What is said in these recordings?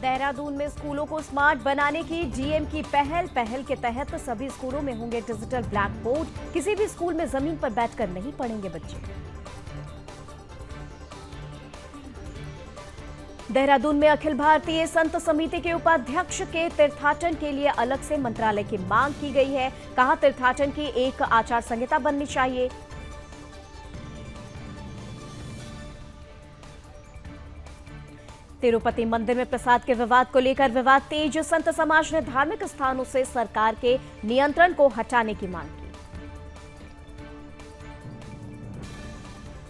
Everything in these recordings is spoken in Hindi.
देहरादून में स्कूलों को स्मार्ट बनाने की डीएम की पहल के तहत सभी स्कूलों में होंगे डिजिटल ब्लैक बोर्ड। किसी भी स्कूल में जमीन पर बैठकर नहीं पढ़ेंगे बच्चे। देहरादून में अखिल भारतीय संत समिति के उपाध्यक्ष के तीर्थाटन के लिए अलग से मंत्रालय की मांग की गई है। कहा, तीर्थाटन की एक आचार संहिता बननी चाहिए। तिरुपति मंदिर में प्रसाद के विवाद को लेकर विवाद तेज। संत समाज ने धार्मिक स्थानों से सरकार के नियंत्रण को हटाने की मांग की।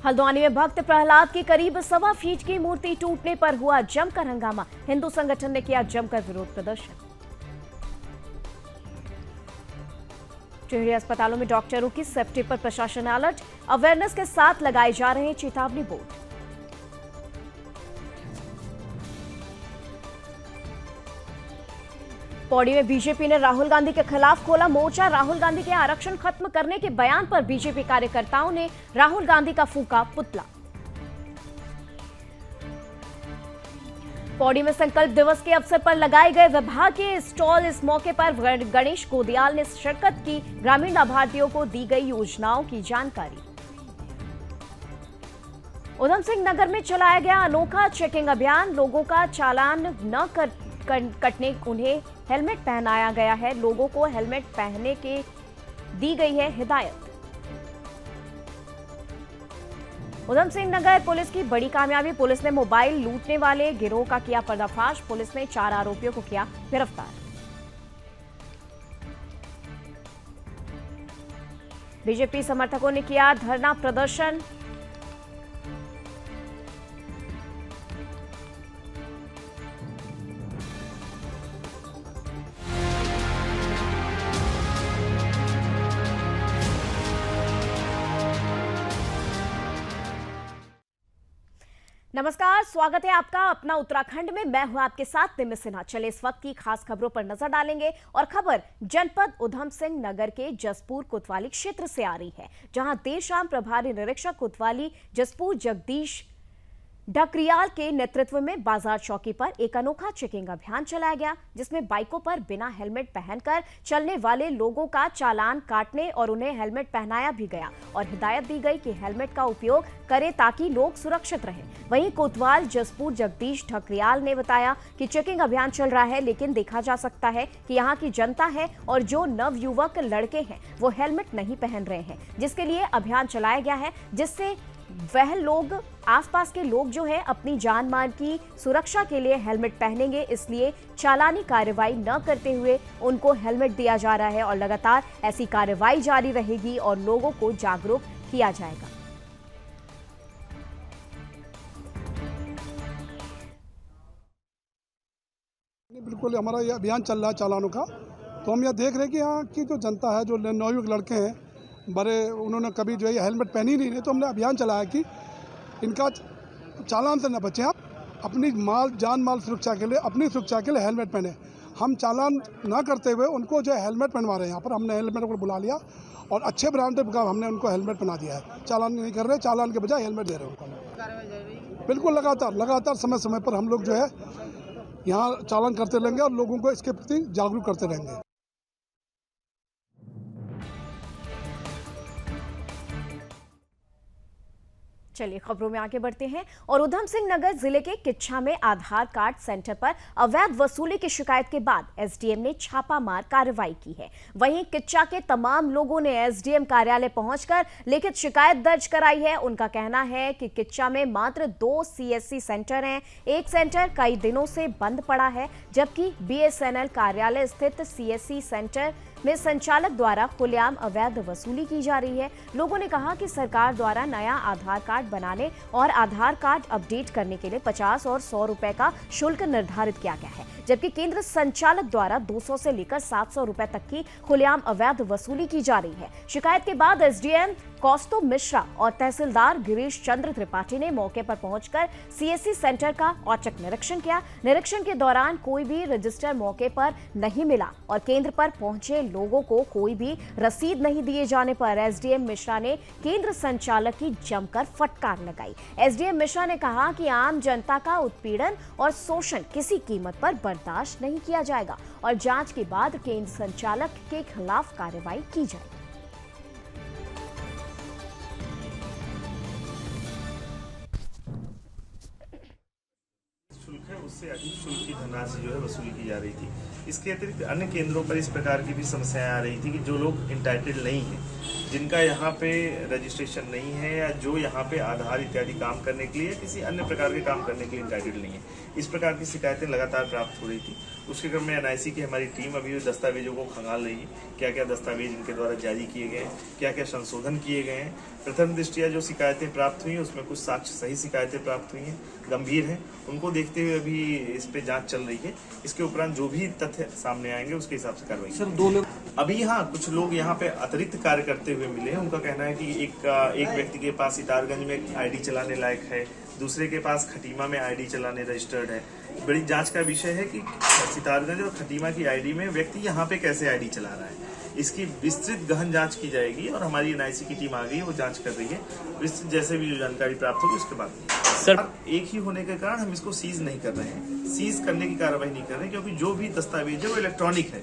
हल्द्वानी में भक्त प्रहलाद की करीब 1.25 फीट की मूर्ति टूटने पर हुआ जमकर हंगामा। हिंदू संगठन ने किया जमकर विरोध प्रदर्शन। शहरी अस्पतालों में डॉक्टरों की सेफ्टी पर प्रशासन अलर्ट। अवेयरनेस के साथ लगाए जा रहे हैं चेतावनी बोर्ड। पौड़ी में बीजेपी ने राहुल गांधी के खिलाफ खोला मोर्चा। राहुल गांधी के आरक्षण खत्म करने के बयान पर बीजेपी कार्यकर्ताओं ने राहुल गांधी का फूंका पुतला। पौड़ी में संकल्प दिवस के अवसर पर लगाए गए विभागीय स्टॉल। इस मौके पर गणेश गोदियाल ने शिरकत की। ग्रामीण लाभार्थियों को दी गई योजनाओं की जानकारी। उधम सिंह नगर में चलाया गया अनोखा चेकिंग अभियान। लोगों का चालान न कटने उन्हें हेलमेट पहनाया गया है। लोगों को हेलमेट पहनने की दी गई है हिदायत। उधम सिंह नगर पुलिस की बड़ी कामयाबी। पुलिस ने मोबाइल लूटने वाले गिरोह का किया पर्दाफाश। पुलिस ने 4 आरोपियों को किया गिरफ्तार। बीजेपी समर्थकों ने किया धरना प्रदर्शन। नमस्कार, स्वागत है आपका अपना उत्तराखंड में। मैं हूं आपके साथ निमित सिन्हा। चले इस वक्त की खास खबरों पर नजर डालेंगे और खबर जनपद उधम सिंह नगर के जसपुर कोतवाली क्षेत्र से आ रही है, जहां देर शाम प्रभारी निरीक्षक कोतवाली जसपुर जगदीश ढकरियाल के नेतृत्व में बाजार चौकी पर एक अनोखा चेकिंग अभियान चलाया गया, जिसमें बाइकों पर बिना हेलमेट पहनकर चलने वाले लोगों का चालान काटने और उन्हें हेलमेट पहनाया भी गया और हिदायत दी गई कि हेलमेट का उपयोग करें ताकि लोग सुरक्षित रहें। वहीं कोतवाल जसपुर जगदीश ढकरियाल ने बताया कि चेकिंग अभियान चल रहा है, लेकिन देखा जा सकता है कि यहाँ की जनता है और जो नवयुवक लड़के हैं वो हेलमेट नहीं पहन रहे हैं, जिसके लिए अभियान चलाया गया है, जिससे वह लोग आसपास के लोग जो है अपनी जान माल की सुरक्षा के लिए हेलमेट पहनेंगे। इसलिए चालानी कार्रवाई न करते हुए उनको हेलमेट दिया जा रहा है और लगातार ऐसी कार्रवाई जारी रहेगी और लोगों को जागरूक किया जाएगा। बिल्कुल हमारा ये अभियान चल रहा है चालानों का। तो हम यह देख रहे हैं कि यहाँ की जो जनता है, जो नवयुवक लड़के हैं बड़े, उन्होंने कभी जो है हेलमेट पहनी नहीं है। तो हमने अभियान चलाया कि इनका चालान से न बचें, आप अपनी जान माल सुरक्षा के लिए, अपनी सुरक्षा के लिए हेलमेट पहने। हम चालान ना करते हुए उनको जो है हेलमेट पहनवा रहे हैं। यहाँ पर हमने हेलमेट को बुला लिया और अच्छे ब्रांड का हमने उनको हेलमेट पहना दिया है। चालान नहीं कर रहे, चालान के बजाय हेलमेट दे रहे हैं उनको। बिल्कुल लगातार समय समय पर हम लोग जो है यहाँ चालान करते रहेंगे और लोगों को इसके प्रति जागरूक करते रहेंगे। चलिए खबरों में आगे बढ़ते हैं और उधम सिंह नगर जिले के किच्छा में आधार कार्ड सेंटर पर अवैध वसूली की शिकायत के बाद एसडीएम ने छापामार कार्रवाई की है। वहीं किच्छा के तमाम लोगों ने एसडीएम कार्यालय पहुंचकर लिखित शिकायत दर्ज कराई है। उनका कहना है कि किच्छा में मात्र 2 सीएससी सेंटर हैं। एक सेंटर कई दिनों से बंद पड़ा है, जबकि बीएसएनएल कार्यालय स्थित सीएससी सेंटर में संचालक द्वारा खुलेआम अवैध वसूली की जा रही है। लोगों ने कहा कि सरकार द्वारा नया आधार कार्ड बनाने और आधार कार्ड अपडेट करने के लिए 50 और 100 रुपए का शुल्क निर्धारित किया गया है, जबकि केंद्र संचालक द्वारा 200 से लेकर 700 रुपए तक की खुलेआम अवैध वसूली की जा रही है। शिकायत के बाद एसडीएम कौस्तुभ मिश्रा और तहसीलदार गिरीश चंद्र त्रिपाठी ने मौके पर पहुंचकर सीएससी सेंटर का औचक निरीक्षण किया। निरीक्षण के दौरान कोई भी रजिस्टर मौके पर नहीं मिला और केंद्र पर पहुंचे लोगों को कोई भी रसीद नहीं दिए जाने पर एसडीएम मिश्रा ने केंद्र संचालक की जमकर फटकार लगाई। एसडीएम मिश्रा ने कहा कि आम जनता का उत्पीड़न और शोषण किसी कीमत पर बर्दाश्त नहीं किया जाएगा और जांच के बाद केंद्र संचालक के खिलाफ कार्रवाई की जाएगी। शुल्क है उससे अधिक शुल्क की धनराशि जो है वसूली की जा रही थी। इसके अतिरिक्त अन्य केंद्रों पर इस प्रकार की भी समस्याएं आ रही थी कि जो लोग इंटाइटल्ड नहीं हैं, जिनका यहाँ पे रजिस्ट्रेशन नहीं है या जो यहाँ पे आधार इत्यादि काम करने के लिए किसी अन्य प्रकार के काम करने के लिए इंटाइटल्ड नहीं है, इस प्रकार की शिकायतें लगातार प्राप्त हो रही थी। उसके क्रम में एनआईसी की हमारी टीम अभी दस्तावेजों को खंगाल रही है, क्या क्या दस्तावेज इनके द्वारा जारी किए गए हैं, क्या क्या संशोधन किए गए हैं। प्रथम दृष्टिया जो शिकायतें प्राप्त हुई हैं उसमें कुछ साक्ष्य सही शिकायतें प्राप्त हुई हैं, गंभीर हैं, उनको देखते हुए अभी इस पे जांच चल रही है। इसके उपरांत जो भी तथ्य सामने आएंगे उसके हिसाब से कार्रवाई। सर, 2 लोग अभी हाँ कुछ लोग यहाँ पे अतिरिक्त कार्य करते हुए मिले हैं। उनका कहना है कि एक व्यक्ति के पास सितारगंज में आईडी चलाने लायक है, दूसरे के पास खटीमा में आईडी चलाने रजिस्टर्ड है। बड़ी जांच का विषय है कि सितारगंज और खटीमा की आईडी में व्यक्ति यहाँ पे कैसे आईडी चला रहा है, इसकी विस्तृत गहन जांच की जाएगी और हमारी एनआईसी की टीम आ गई, वो जांच कर रही है। विस्तृत जैसे भी जो जानकारी प्राप्त होगी उसके बाद सर एक ही होने के कारण हम इसको सीज नहीं कर रहे हैं, सीज करने की कार्रवाई नहीं कर रहे हैं, क्योंकि जो भी दस्तावेज है वो इलेक्ट्रॉनिक है।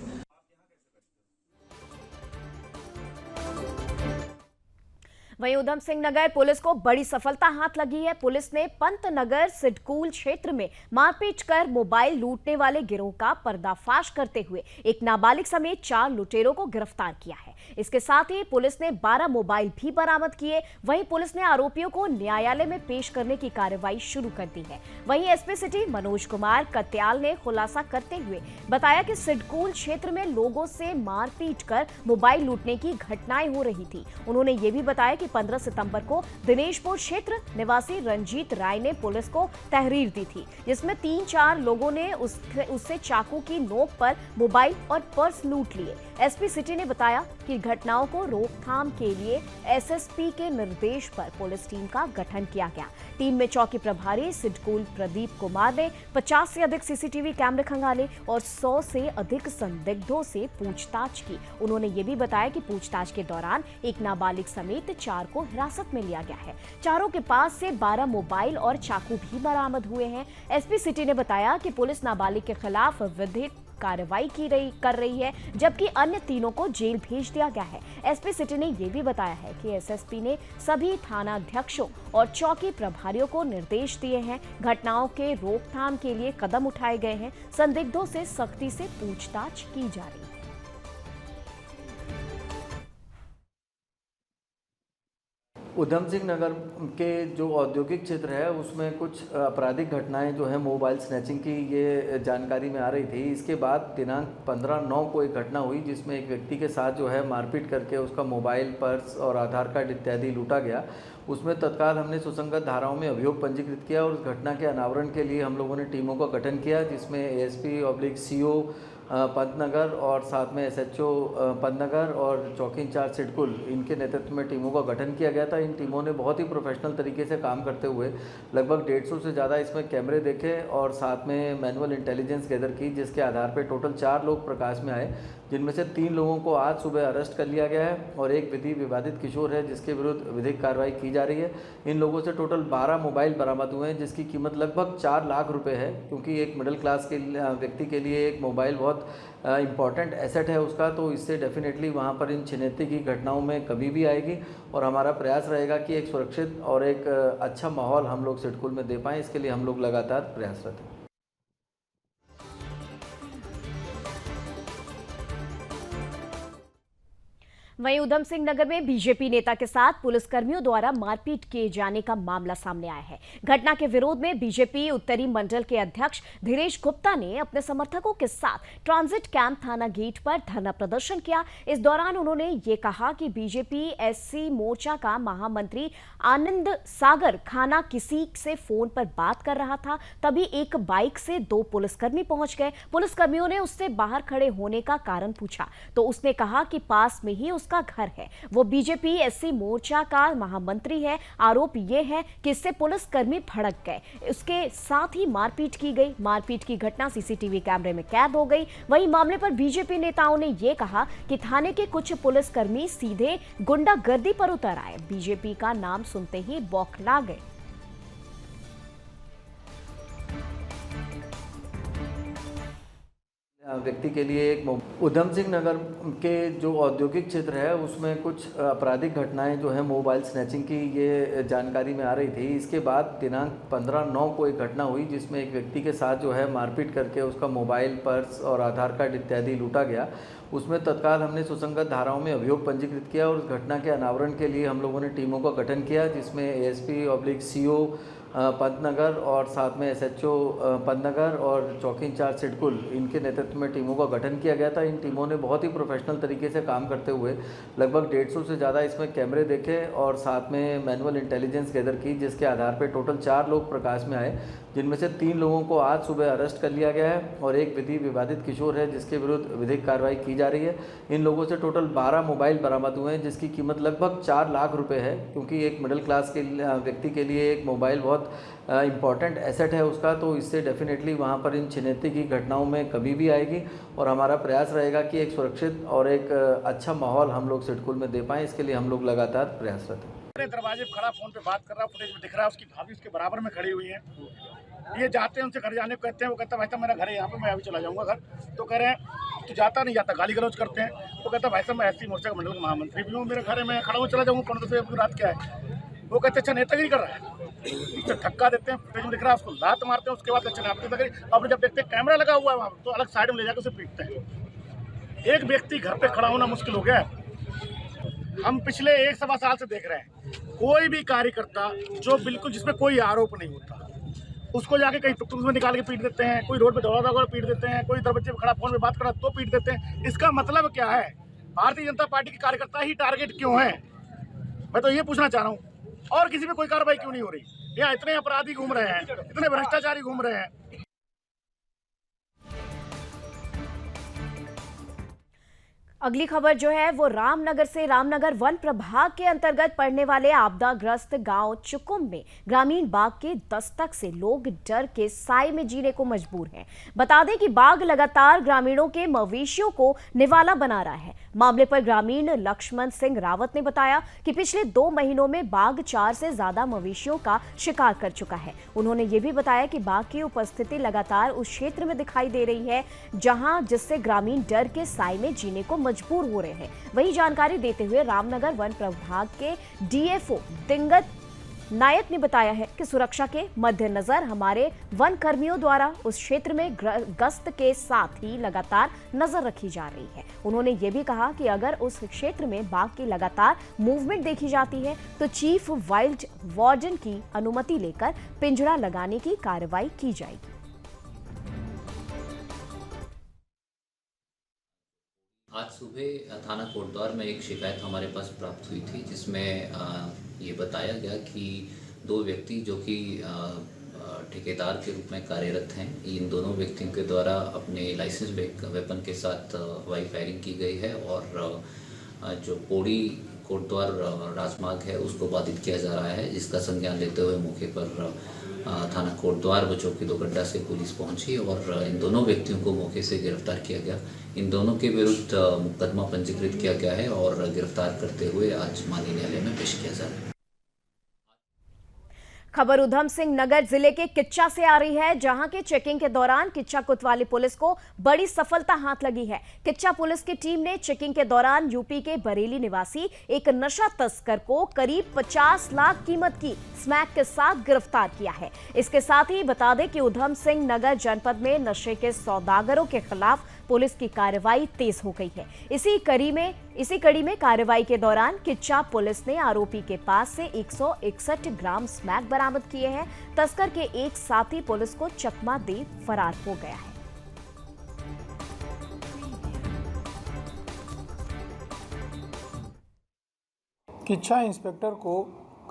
वहीं उधम सिंह नगर पुलिस को बड़ी सफलता हाथ लगी है। पुलिस ने पंतनगर सिडकूल क्षेत्र में मारपीट कर मोबाइल लूटने वाले गिरोह का पर्दाफाश करते हुए एक नाबालिग समेत 4 लुटेरों को गिरफ्तार किया है। इसके साथ ही पुलिस ने 12 मोबाइल भी बरामद किए। वहीं पुलिस ने आरोपियों को न्यायालय में पेश करने की कार्रवाई शुरू कर दी है। वहीं एसपी सिटी मनोज कुमार कत्याल ने खुलासा करते हुए बताया कि सिडकूल क्षेत्र में लोगों से मारपीट कर मोबाइल लूटने की घटनाएं हो रही थी। उन्होंने ये भी बताया कि 15 सितंबर को दिनेशपुर क्षेत्र निवासी रंजीत राय ने पुलिस को तहरीर दी थी, जिसमें 3-4 लोगों ने उससे चाकू की नोक पर मोबाइल और पर्स लूट लिए। एसपी सिटी ने बताया कि घटनाओं को रोकथाम के लिए एसएसपी के निर्देश पर पुलिस टीम का गठन किया गया। टीम में चौकी प्रभारी सिडकूल प्रदीप कुमार ने 50 से अधिक सीसीटीवी कैमरे खंगाले और 100 से अधिक संदिग्धों से पूछताछ की। उन्होंने ये भी बताया कि पूछताछ के दौरान एक नाबालिग समेत 4 को हिरासत में लिया गया है। चारों के पास से 12 मोबाइल और चाकू भी बरामद हुए हैं। एसपी सिटी ने बताया कि पुलिस नाबालिग के खिलाफ विधिक कार्रवाई कर रही है, जबकि अन्य तीनों को जेल भेज दिया गया है। एसपी सिटी ने यह भी बताया है कि एसएसपी ने सभी थानाध्यक्षों और चौकी प्रभारियों को निर्देश दिए हैं। घटनाओं के रोकथाम के लिए कदम उठाए गए हैं। संदिग्धों से सख्ती से पूछताछ की जा रही है। उधम सिंह नगर के जो औद्योगिक क्षेत्र है उसमें कुछ आपराधिक घटनाएं जो है मोबाइल स्नैचिंग की ये जानकारी में आ रही थी। इसके बाद दिनांक 15/9 को एक घटना हुई जिसमें एक व्यक्ति के साथ जो है मारपीट करके उसका मोबाइल, पर्स और आधार कार्ड इत्यादि लूटा गया। उसमें तत्काल हमने सुसंगत धाराओं में अभियोग पंजीकृत किया और उस घटना के अनावरण के लिए हम लोगों ने टीमों का गठन किया, जिसमें एएसपी/सीओ पंतनगर और साथ में एसएचओ पंतनगर और चौकी इंचार्ज सिडकुल, इनके नेतृत्व में टीमों का गठन किया गया था। इन टीमों ने बहुत ही प्रोफेशनल तरीके से काम करते हुए लगभग 150 से ज़्यादा इसमें कैमरे देखे और साथ में मैनुअल इंटेलिजेंस गैदर की, जिसके आधार पर टोटल 4 लोग प्रकाश में आए, जिनमें से 3 लोगों को आज सुबह अरेस्ट कर लिया गया है और एक विधि विवादित किशोर है जिसके विरुद्ध विधिक कार्रवाई की जा रही है। इन लोगों से टोटल 12 मोबाइल बरामद हुए हैं, जिसकी कीमत लगभग 4 लाख रुपए है, क्योंकि एक मिडिल क्लास के व्यक्ति के लिए एक मोबाइल बहुत इम्पॉर्टेंट एसेट है उसका, तो इससे डेफिनेटली वहाँ पर इन छिनैती की घटनाओं में कमी भी आएगी और हमारा प्रयास रहेगा कि एक सुरक्षित और एक अच्छा माहौल हम लोग सिडकुल में दे पाएँ। इसके लिए हम लोग लगातार प्रयासरत हैं। वहीं उधम सिंह नगर में बीजेपी नेता के साथ पुलिसकर्मियों द्वारा मारपीट किए जाने का मामला सामने आया है। घटना के विरोध में बीजेपी उत्तरी मंडल के अध्यक्ष धीरेश गुप्ता ने अपने समर्थकों के साथ ट्रांजिट कैंप थाना गेट पर धरना प्रदर्शन किया। इस दौरान उन्होंने ये कहा कि बीजेपी एससी मोर्चा का महामंत्री आनंद सागर खाना किसी से फोन पर बात कर रहा था, तभी एक बाइक से 2 पुलिसकर्मी पहुंच गए। पुलिसकर्मियों ने उससे बाहर खड़े होने का कारण पूछा तो उसने कहा कि पास में ही उसने उसका घर है। वो बीजेपी एससी मोर्चा का महामंत्री है। आरोप ये है कि इससे पुलिसकर्मी भड़क गए, उसके साथ ही मारपीट की गई। मारपीट की घटना सीसीटीवी कैमरे में कैद हो गई। वहीं मामले पर बीजेपी नेताओं ने ये कहा कि थाने के कुछ पुलिसकर्मी सीधे गुंडागर्दी पर उतर आए, बीजेपी का नाम सुनते ही बौखला गए। व्यक्ति के लिए एक उधम सिंह नगर के जो औद्योगिक क्षेत्र है उसमें कुछ आपराधिक घटनाएं जो है मोबाइल स्नैचिंग की ये जानकारी में आ रही थी। इसके बाद दिनांक 15/9 को एक घटना हुई जिसमें एक व्यक्ति के साथ जो है मारपीट करके उसका मोबाइल, पर्स और आधार कार्ड इत्यादि लूटा गया। उसमें तत्काल हमने सुसंगत धाराओं में अभियोग पंजीकृत किया और उस घटना के अनावरण के लिए हम लोगों ने टीमों का गठन किया, जिसमें एएसपी/सीओ पंतनगर और साथ में एसएचओ पंतनगर और चौकी इंचार्ज सिडकुल, इनके नेतृत्व में टीमों का गठन किया गया था। इन टीमों ने बहुत ही प्रोफेशनल तरीके से काम करते हुए लगभग 150 से ज़्यादा इसमें कैमरे देखे और साथ में मैनुअल इंटेलिजेंस गैदर की, जिसके आधार पर टोटल 4 लोग प्रकाश में आए, जिनमें से 3 लोगों को आज सुबह अरेस्ट कर लिया गया है और एक विधि विवादित किशोर है जिसके विरुद्ध विधिक कार्रवाई की जा रही है। इन लोगों से टोटल 12 मोबाइल बरामद हुए हैं जिसकी कीमत लगभग 4 लाख रुपए है, क्योंकि एक मिडिल क्लास के व्यक्ति के लिए एक मोबाइल बहुत इम्पॉर्टेंट एसेट है उसका, तो इससे डेफिनेटली वहाँ पर इन छिनैती की घटनाओं में कमी भी आएगी और हमारा प्रयास रहेगा कि एक सुरक्षित और एक अच्छा माहौल हम लोग सिडकुल में दे पाएँ। इसके लिए हम लोग लगातार प्रयासरत हैं। दरवाजे पर खड़ा फोन पे बात कर रहा, फुटेज में दिख रहा है, उसकी भाभी उसके बराबर में खड़ी हुई है। ये जाते हैं उनसे घर जाने को कहते हैं, वो कहता है भाई साहब मेरा घर है यहाँ पे, मैं अभी चला जाऊँगा घर। तो कह रहे हैं तो जाता नहीं जाता, गाली गलौज करते हैं। तो कहता है भाई साहब मैं एससी मोर्चा का मंडल का महामंत्री भी हूँ, मेरे घर है, मैं खड़ा हूँ, चला जाऊँगा, कौन से रात क्या है। वो कहते अच्छा नेतागिरी कर रहा है, इससे धक्का देते हैं, फुटेज में दिख रहा है, उसको लात मारते हैं। उसके बाद अच्छा नेतागिरी, अब जब देखते हैं कैमरा लगा हुआ है वहाँ तो अलग साइड में ले जाकर उसे पीटते हैं। एक व्यक्ति घर पे खड़ा होना मुश्किल हो गया है। हम पिछले 1-1.25 साल से देख रहे हैं, कोई भी कार्यकर्ता जो बिल्कुल जिसमें कोई आरोप नहीं होता उसको जाके कहीं टुकटुक में निकाल के पीट देते हैं, कोई रोड पे दौड़ा पीट देते हैं, कोई दरवाजे पे खड़ा फोन में बात करा तो पीट देते हैं। इसका मतलब क्या है? भारतीय जनता पार्टी के कार्यकर्ता ही टारगेट क्यों है? मैं तो ये पूछना चाह रहा हूँ। और किसी पे कोई कार्रवाई क्यों नहीं हो रही? यहाँ इतने अपराधी घूम रहे हैं, इतने भ्रष्टाचारी घूम रहे हैं। अगली खबर जो है वो रामनगर से। रामनगर वन प्रभाग के अंतर्गत पड़ने वाले आपदाग्रस्त गांव चुकुम में ग्रामीण बाघ के दस्तक से लोग डर के साए में जीने को मजबूर हैं। बता दें कि बाघ लगातार ग्रामीणों के मवेशियों को निवाला बना रहा है। मामले पर ग्रामीण लक्ष्मण सिंह रावत ने बताया कि पिछले 2 महीनों में बाघ 4 से ज्यादा मवेशियों का शिकार कर चुका है। उन्होंने ये भी बताया कि बाघ की उपस्थिति लगातार उस क्षेत्र में दिखाई दे रही है जहां जिससे ग्रामीण डर के साए में जीने को मजबूर हो रहे हैं। वही जानकारी देते हुए रामनगर वन प्रभाग के डीएफओ दिंगत नायक ने बताया है कि सुरक्षा के मद्देनजर हमारे वन कर्मियों द्वारा उस क्षेत्र में गश्त के साथ ही लगातार नजर रखी जा रही है। उन्होंने ये भी कहा कि अगर उस क्षेत्र में बाघ की लगातार मूवमेंट देखी जाती है तो चीफ वाइल्ड वार्डन की अनुमति लेकर पिंजरा लगाने की कार्रवाई की जाएगी। आज सुबह थाना कोटद्वार में एक शिकायत हमारे पास प्राप्त हुई थी, जिसमें ये बताया गया कि 2 व्यक्ति जो कि ठेकेदार के रूप में कार्यरत हैं, इन दोनों व्यक्तियों के द्वारा अपने लाइसेंस वेपन के साथ हवाई फायरिंग की गई है और जो पौड़ी कोटद्वार राजमार्ग है उसको बाधित किया जा रहा है, जिसका संज्ञान लेते हुए मौके पर थाना कोटद्वार व चौकी दोगड्डा से पुलिस पहुंची और इन दोनों व्यक्तियों को मौके से गिरफ्तार किया गया। इन दोनों के विरुद्ध मुकदमा पंजीकृत किया गया है और गिरफ्तार करते हुए आज माननीय न्यायालय में पेश किया जा रहा है। खबर उधम सिंह नगर जिले के किच्चा से आ रही है, जहां के चेकिंग के दौरान किच्चा कोतवाली पुलिस को बड़ी सफलता हाथ लगी है। किच्चा पुलिस की टीम ने चेकिंग के दौरान यूपी के बरेली निवासी एक नशा तस्कर को करीब 50 लाख कीमत की स्मैक के साथ गिरफ्तार किया है। इसके साथ ही बता दें कि उधम सिंह नगर जनपद में नशे के सौदागरों के खिलाफ पुलिस की कार्रवाई तेज हो गई है। इसी कड़ी में कार्रवाई के दौरान किच्चा पुलिस ने आरोपी के पास से 161 ग्राम स्मैक बरामद किए हैं। तस्कर के एक साथी पुलिस को चकमा दे फरार हो गया है। किच्चा इंस्पेक्टर को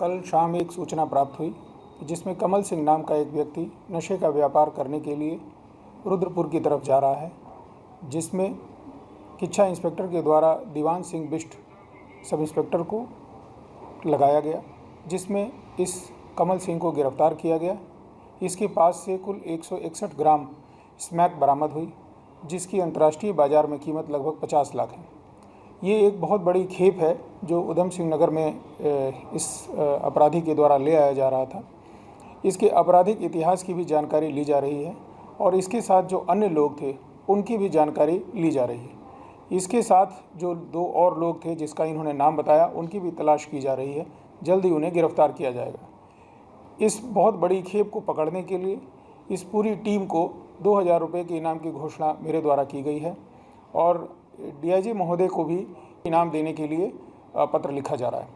कल शाम एक सूचना प्राप्त हुई जिसमें कमल सिंह नाम का एक व्यक्ति नशे का व्यापार करने के लिए रुद्रपुर की तरफ जा रहा है, जिसमें किच्चा इंस्पेक्टर के द्वारा दीवान सिंह बिष्ट सब इंस्पेक्टर को लगाया गया, जिसमें इस कमल सिंह को गिरफ्तार किया गया। इसके पास से कुल 161 ग्राम स्मैक बरामद हुई, जिसकी अंतर्राष्ट्रीय बाज़ार में कीमत लगभग 50 लाख है। ये एक बहुत बड़ी खेप है जो उधम सिंह नगर में इस अपराधी के द्वारा ले आया जा रहा था। इसके आपराधिक इतिहास की भी जानकारी ली जा रही है और इसके साथ जो अन्य लोग थे उनकी भी जानकारी ली जा रही है। इसके साथ जो 2 और लोग थे जिसका इन्होंने नाम बताया, उनकी भी तलाश की जा रही है। जल्दी उन्हें गिरफ्तार किया जाएगा। इस बहुत बड़ी खेप को पकड़ने के लिए इस पूरी टीम को 2000 रुपये के इनाम की घोषणा मेरे द्वारा की गई है और डीआईजी महोदय को भी इनाम देने के लिए पत्र लिखा जा रहा है।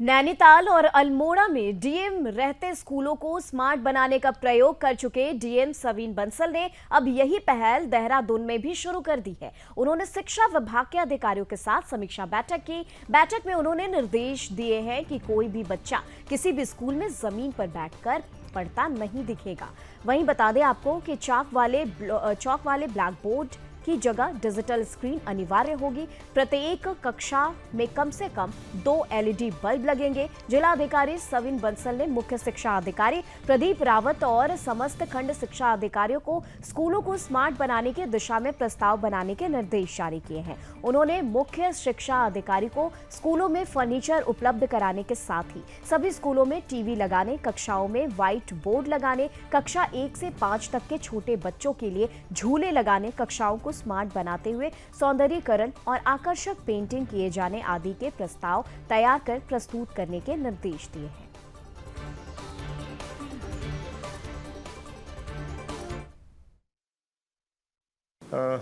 नैनीताल और अल्मोड़ा में डीएम रहते स्कूलों को स्मार्ट बनाने का प्रयोग कर चुके डीएम सवीन बंसल ने अब यही पहल देहरादून में भी शुरू कर दी है। उन्होंने शिक्षा विभाग के अधिकारियों के साथ समीक्षा बैठक की। बैठक में उन्होंने निर्देश दिए हैं कि कोई भी बच्चा किसी भी स्कूल में जमीन पर बैठकर पढ़ता नहीं दिखेगा। वहीं बता दें आपको कि चौक वाले ब्लैक बोर्ड की जगह डिजिटल स्क्रीन अनिवार्य होगी। प्रत्येक कक्षा में कम से कम 2 एलईडी बल्ब लगेंगे। जिला अधिकारी सवीन बंसल ने मुख्य शिक्षा अधिकारी प्रदीप रावत और समस्त खंड शिक्षा अधिकारियों को स्कूलों को स्मार्ट बनाने की दिशा में प्रस्ताव बनाने के निर्देश जारी किए हैं। उन्होंने मुख्य शिक्षा अधिकारी को स्कूलों में फर्नीचर उपलब्ध कराने के साथ ही सभी स्कूलों में टीवी लगाने, कक्षाओं में व्हाइट बोर्ड लगाने, कक्षा 1 से 5 तक के छोटे बच्चों के लिए झूले लगाने, कक्षाओं को स्मार्ट बनाते हुए सौंदर्यीकरण और आकर्षक पेंटिंग किए जाने आदि के प्रस्ताव तैयार कर प्रस्तुत करने के निर्देश दिए हैं।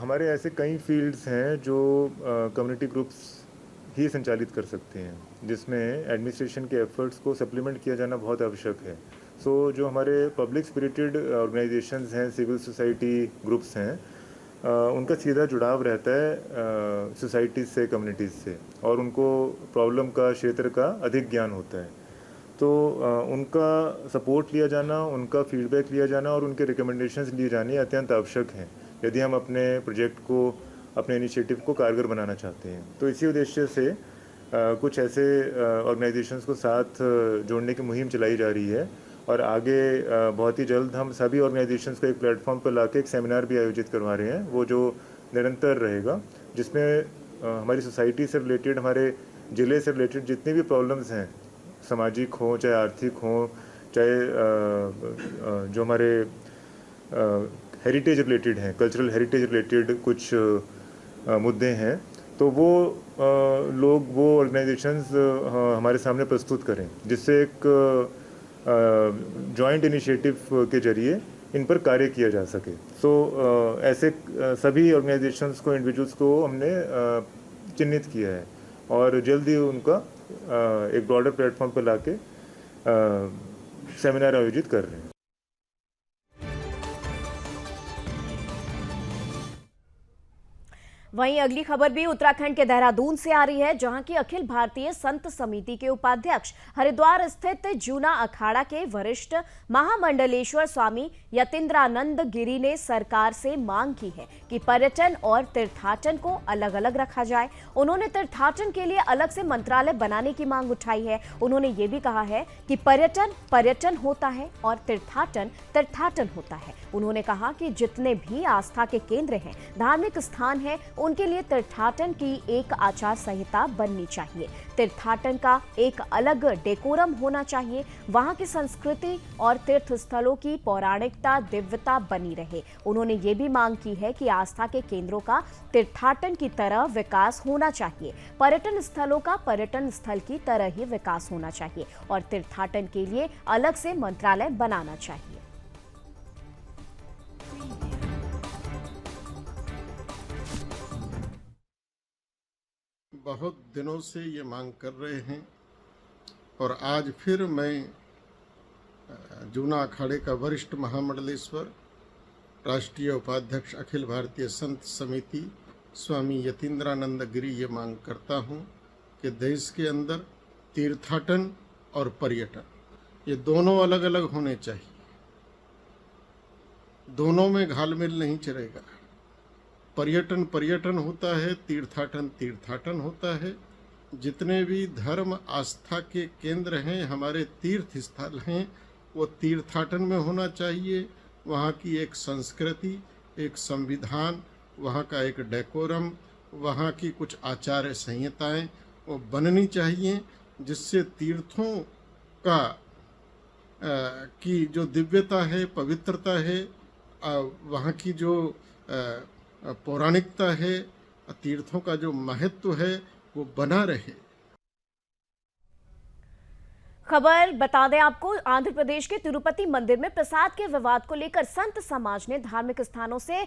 हमारे ऐसे कई फील्ड्स हैं जो कम्युनिटी ग्रुप्स ही संचालित कर सकते हैं, जिसमें एडमिनिस्ट्रेशन के एफर्ट्स को सप्लीमेंट किया जाना बहुत आवश्यक है। जो हमारे पब्लिक स्पिरिटेड ऑर्गेनाइजेशंस हैं, सिविल सोसाइटी ग्रुप्स हैं, उनका सीधा जुड़ाव रहता है सोसाइटीज़ से, कम्युनिटीज़ से, और उनको प्रॉब्लम का, क्षेत्र का अधिक ज्ञान होता है। उनका सपोर्ट लिया जाना, उनका फीडबैक लिया जाना और उनके रिकमेंडेशंस लिए जाने अत्यंत आवश्यक हैं यदि हम अपने प्रोजेक्ट को, अपने इनिशिएटिव को कारगर बनाना चाहते हैं। तो इसी उद्देश्य से कुछ ऐसे ऑर्गेनाइजेशंस को साथ जोड़ने की मुहिम चलाई जा रही है और आगे बहुत ही जल्द हम सभी ऑर्गेनाइजेशंस को एक प्लेटफॉर्म पर लाके एक सेमिनार भी आयोजित करवा रहे हैं, वो जो निरंतर रहेगा, जिसमें हमारी सोसाइटी से रिलेटेड, हमारे ज़िले से रिलेटेड जितनी भी प्रॉब्लम्स हैं, सामाजिक हो चाहे आर्थिक हो, चाहे जो हमारे हेरिटेज रिलेटेड हैं, कल्चरल हेरिटेज रिलेटेड कुछ मुद्दे हैं, तो वो लोग, वो ऑर्गेनाइजेशंस हमारे सामने प्रस्तुत करें, जिससे एक जॉइंट इनिशिएटिव के जरिए इन पर कार्य किया जा सके। ऐसे सभी ऑर्गेनाइजेशंस को, इंडिविजुअल्स को हमने चिन्हित किया है और जल्द ही उनका एक ब्रॉडर प्लेटफॉर्म पर लाके सेमिनार आयोजित कर रहे हैं। वहीं अगली खबर भी उत्तराखंड के देहरादून से आ रही है, जहां की अखिल भारतीय संत समिति के उपाध्यक्ष, हरिद्वार स्थित जूना अखाड़ा के वरिष्ठ महामंडलेश्वर स्वामी यतीन्द्रानंद गिरी ने सरकार से मांग की है कि पर्यटन और तीर्थाटन को अलग अलग रखा जाए। उन्होंने तीर्थाटन के लिए अलग से मंत्रालय बनाने की मांग उठाई है। उन्होंने ये भी कहा है कि पर्यटन पर्यटन होता है और तीर्थाटन तीर्थाटन होता है। उन्होंने कहा कि जितने भी आस्था के केंद्र हैं, धार्मिक स्थान हैं, उनके लिए तीर्थाटन की एक आचार संहिता बननी चाहिए। तीर्थाटन का एक अलग डेकोरम होना चाहिए। वहां की संस्कृति और तीर्थ स्थलों की पौराणिकता, दिव्यता बनी रहे। उन्होंने ये भी मांग की है कि आस्था के केंद्रों का तीर्थाटन की तरह विकास होना चाहिए। पर्यटन स्थलों का पर्यटन स्थल की तरह ही विकास होना चाहिए और तीर्थाटन के लिए अलग से मंत्रालय बनाना चाहिए। बहुत दिनों से ये मांग कर रहे हैं और आज फिर मैं जूना अखाड़े का वरिष्ठ महामंडलेश्वर, राष्ट्रीय उपाध्यक्ष अखिल भारतीय संत समिति स्वामी यतीन्द्रानंद गिरी ये मांग करता हूँ कि देश के अंदर तीर्थाटन और पर्यटन ये दोनों अलग अलग होने चाहिए। दोनों में घालमेल नहीं चलेगा। पर्यटन पर्यटन होता है, तीर्थाटन तीर्थाटन होता है। जितने भी धर्म आस्था के केंद्र हैं, हमारे तीर्थ स्थल हैं, वो तीर्थाटन में होना चाहिए। वहाँ की एक संस्कृति, एक संविधान, वहाँ का एक डेकोरम, वहाँ की कुछ आचार संहिताएं वो बननी चाहिए, जिससे तीर्थों का की जो दिव्यता है, पवित्रता है, वहाँ की जो पौराणिकता है, तीर्थों का जो महत्व है वो बना रहे। खबर बता दें आपको, आंध्र प्रदेश के तिरुपति मंदिर में प्रसाद के विवाद को लेकर संत समाज ने धार्मिक स्थानों से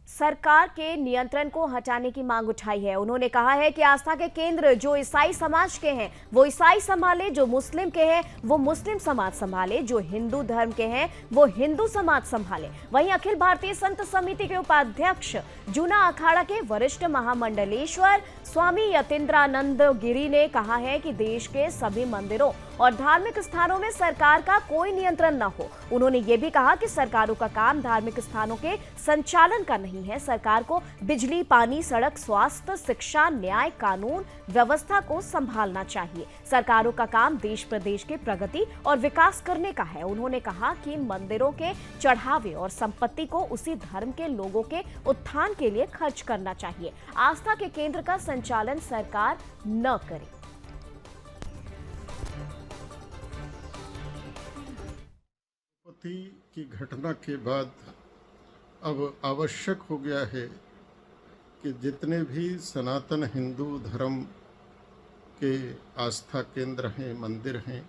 सरकार के नियंत्रण को हटाने की मांग उठाई है। उन्होंने कहा है कि आस्था के केंद्र जो ईसाई समाज के हैं वो ईसाई संभाले, जो मुस्लिम के हैं वो मुस्लिम समाज संभाले, जो हिंदू धर्म के हैं वो हिंदू समाज संभाले। वहीं अखिल भारतीय संत समिति के उपाध्यक्ष जूना अखाड़ा के वरिष्ठ महामंडलेश्वर स्वामी यतीन्द्रानंद गिरी ने कहा है कि देश के सभी मंदिरों और धार्मिक स्थानों में सरकार का कोई नियंत्रण न हो। उन्होंने ये भी कहा कि सरकारों का काम धार्मिक स्थानों के संचालन का नहीं है। सरकार को बिजली, पानी, सड़क, स्वास्थ्य, शिक्षा, न्याय, कानून व्यवस्था को संभालना चाहिए। सरकारों का काम देश प्रदेश की प्रगति और विकास करने का है। उन्होंने कहा कि मंदिरों के चढ़ावे और संपत्ति को उसी धर्म के लोगों के उत्थान के लिए खर्च करना चाहिए। आस्था के केंद्र का संचालन सरकार न करे। की घटना के बाद अब आवश्यक हो गया है कि जितने भी सनातन हिंदू धर्म के आस्था केंद्र हैं, मंदिर हैं,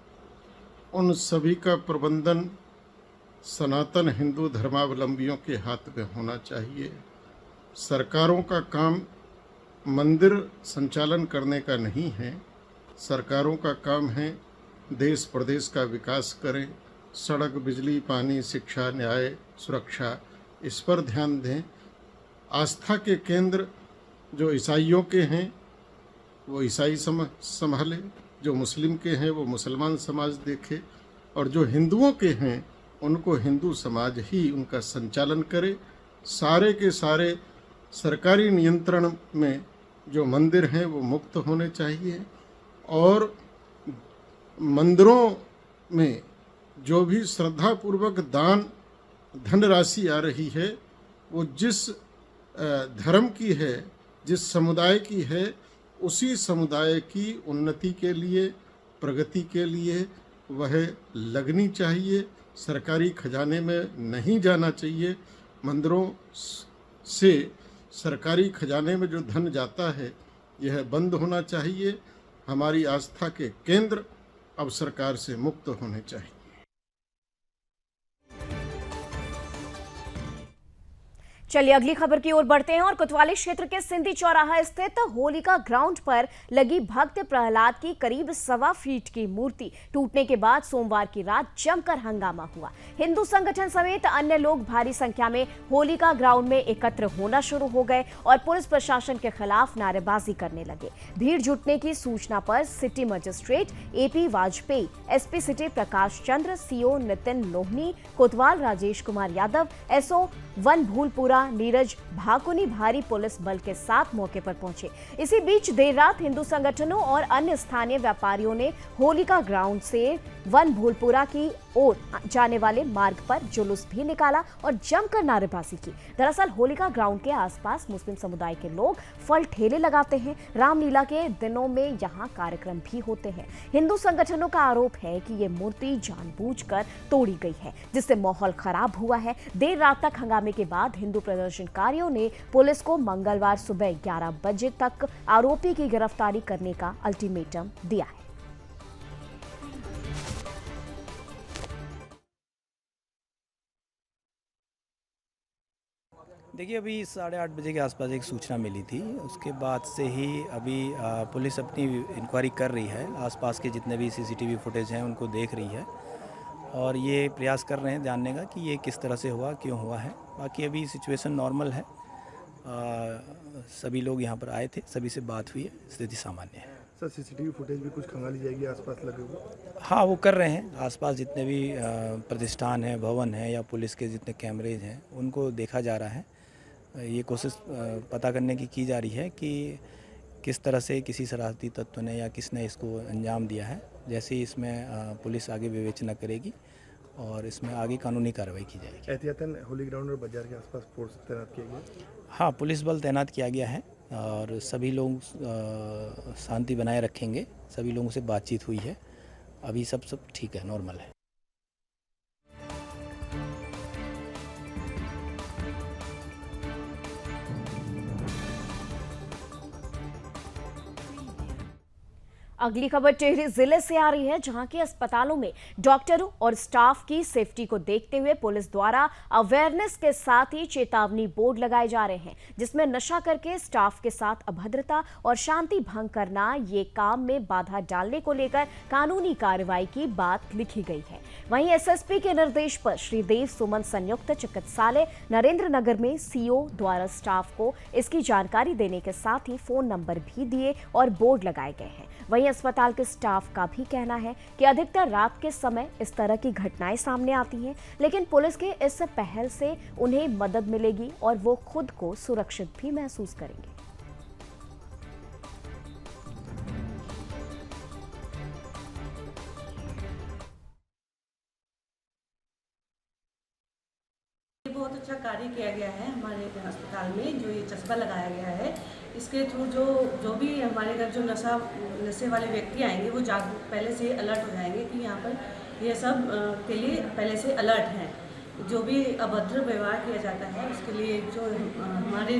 उन सभी का प्रबंधन सनातन हिंदू धर्मावलंबियों के हाथ में होना चाहिए। सरकारों का काम मंदिर संचालन करने का नहीं है। सरकारों का काम है देश प्रदेश का विकास करें, सड़क, बिजली, पानी, शिक्षा, न्याय, सुरक्षा, इस पर ध्यान दें। आस्था के केंद्र जो ईसाइयों के हैं वो ईसाई संभाले, जो मुस्लिम के हैं वो मुसलमान समाज देखे, और जो हिंदुओं के हैं उनको हिंदू समाज ही उनका संचालन करे। सारे के सारे सरकारी नियंत्रण में जो मंदिर हैं वो मुक्त होने चाहिए, और मंदिरों में जो भी श्रद्धापूर्वक दान धनराशि आ रही है वो जिस धर्म की है, जिस समुदाय की है, उसी समुदाय की उन्नति के लिए, प्रगति के लिए वह लगनी चाहिए। सरकारी खजाने में नहीं जाना चाहिए। मंदिरों से सरकारी खजाने में जो धन जाता है यह बंद होना चाहिए। हमारी आस्था के केंद्र अब सरकार से मुक्त होने चाहिए। चलिए अगली खबर की ओर बढ़ते हैं और कोतवाली क्षेत्र के सिंधी चौराहा स्थित होलिका ग्राउंड पर लगी भक्त प्रहलाद की करीब 1.25 फीट की मूर्ति टूटने के बाद सोमवार की रात जमकर हंगामा हुआ। हिंदू संगठन समेत अन्य लोग भारी संख्या में होलिका ग्राउंड में एकत्र होना शुरू हो गए और पुलिस प्रशासन के खिलाफ नारेबाजी करने लगे। भीड़ जुटने की सूचना पर city magistrate AP Vajpayee, SP city Prakash Chandra, CO Nitin Lohani, कोतवाल राजेश कुमार यादव, एसओ वन भूलपुरा नीरज भाकुनी भारी पुलिस बल के साथ मौके पर पहुंचे। इसी बीच देर रात हिंदू संगठनों और अन्य स्थानीय व्यापारियों ने होलिका ग्राउंड से वन भूलपुरा की ओर जाने वाले मार्ग पर जुलूस भी निकाला और जमकर नारेबाजी की। दरअसल होलिका ग्राउंड के आसपास मुस्लिम समुदाय के लोग फल ठेले लगाते हैं। रामलीला के दिनों में यहां कार्यक्रम भी होते हैं। हिंदू संगठनों का आरोप है कि ये मूर्ति जानबूझकर तोड़ी गई है, जिससे माहौल खराब हुआ है। देर रात तक हंगामे के बाद हिंदू प्रदर्शनकारियों ने पुलिस को मंगलवार सुबह 11 बजे तक आरोपी की गिरफ्तारी करने का अल्टीमेटम दिया है। देखिए, अभी 8:30 बजे के आसपास एक सूचना मिली थी। उसके बाद से ही अभी पुलिस अपनी इंक्वायरी कर रही है। आसपास के जितने भी सीसीटीवी फुटेज हैं उनको देख रही है और ये प्रयास कर रहे हैं जानने का कि ये किस तरह से हुआ, क्यों हुआ है। बाकी अभी सिचुएशन नॉर्मल है। सभी लोग यहाँ पर आए थे, सभी से बात हुई है, स्थिति सामान्य है। सर, सीसीटीवी फुटेज भी कुछ खंगाली जाएगी आसपास लगे हुए? हाँ, वो कर रहे हैं। आसपास जितने भी प्रतिष्ठान हैं, भवन हैं या पुलिस के जितने कैमरेज हैं उनको देखा जा रहा है। ये कोशिश पता करने की जा रही है कि किस तरह से किसी शरारती तत्व ने या किसने इसको अंजाम दिया है। जैसे ही इसमें पुलिस आगे विवेचना करेगी और इसमें आगे कानूनी कार्रवाई की जाएगी। एहतियातन होली ग्राउंड और बाजार के आसपास फोर्स तैनात किया गया? हाँ, पुलिस बल तैनात किया गया है और सभी लोग शांति बनाए रखेंगे। सभी लोगों से बातचीत हुई है, अभी सब ठीक है, नॉर्मल है। अगली खबर टिहरी जिले से आ रही है, जहां के अस्पतालों में डॉक्टरों और स्टाफ की सेफ्टी को देखते हुए पुलिस द्वारा अवेयरनेस के साथ ही चेतावनी बोर्ड लगाए जा रहे हैं, जिसमें नशा करके स्टाफ के साथ अभद्रता और शांति भंग करना ये काम में बाधा डालने को लेकर कानूनी कार्रवाई की बात लिखी गई है। वहीं एसएसपी के निर्देश पर श्रीदेव सुमन संयुक्त चिकित्सालय नरेंद्र नगर में सीओ द्वारा स्टाफ को इसकी जानकारी देने के साथ ही फोन नंबर भी दिए और बोर्ड लगाए गए हैं। वहीं अस्पताल के स्टाफ का भी कहना है कि अधिकतर रात के समय इस तरह की घटनाएं सामने आती हैं, लेकिन पुलिस के इस पहल से उन्हें मदद मिलेगी और वो खुद को सुरक्षित भी महसूस करेंगे। बहुत अच्छा कार्य किया गया है हमारे अस्पताल में, जो ये चस्पा लगाया गया है। इसके थ्रू जो भी हमारे घर जो नशे वाले व्यक्ति आएंगे वो पहले से अलर्ट हो जाएंगे कि यहाँ पर ये सब के लिए पहले से अलर्ट हैं। जो भी अभद्र व्यवहार किया जाता है उसके लिए जो हमारे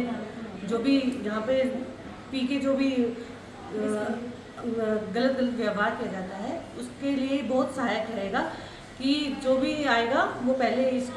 जो भी यहाँ पे पी के जो भी गलत व्यवहार किया जाता है उसके लिए बहुत सहायक रहेगा कि जो भी आएगा वो पहले इस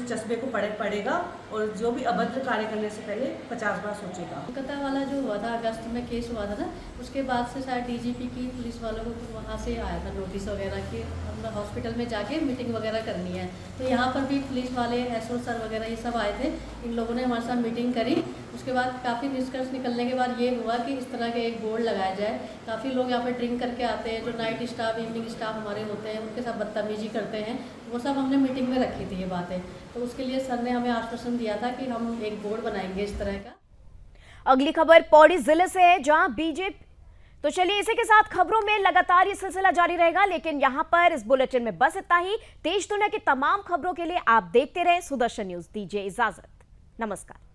चस्पे को पढ़ेगा और जो भी अभद्र कार्य करने से पहले 50 बार सोचेगा। कोलकाता वाला जो हुआ था अगस्त में केस हुआ था ना, उसके बाद से शायद डीजीपी की पुलिस वालों को तो वहाँ से आया था नोटिस वगैरह कि हम हॉस्पिटल में जाके मीटिंग वगैरह करनी है। तो यहाँ पर भी पुलिस वाले एसओ सर वगैरह ये सब आए थे, इन लोगों ने हमारे साथ मीटिंग करी। उसके बाद काफ़ी निष्कर्ष निकलने के बाद ये हुआ कि इस तरह का एक बोर्ड लगाया जाए। काफ़ी लोग यहाँ पर ड्रिंक करके आते हैं, जो नाइट स्टाफ इवनिंग स्टाफ हमारे होते हैं उनके साथ बदतमीजी करते हैं, वो सब हमने मीटिंग में रखी थी ये बातें। तो उसके लिए सर ने हमें आश्वासन दिया था कि हम एक बोर्ड बनाएंगे इस तरह का। अगली खबर पौड़ी जिले से है, जहां बीजेपी तो चलिए इसी के साथ खबरों में लगातार ये सिलसिला जारी रहेगा, लेकिन यहां पर इस बुलेटिन में बस इतना ही। देश दुनिया की तमाम खबरों के लिए आप देखते रहें सुदर्शन न्यूज। दीजिए इजाजत, नमस्कार।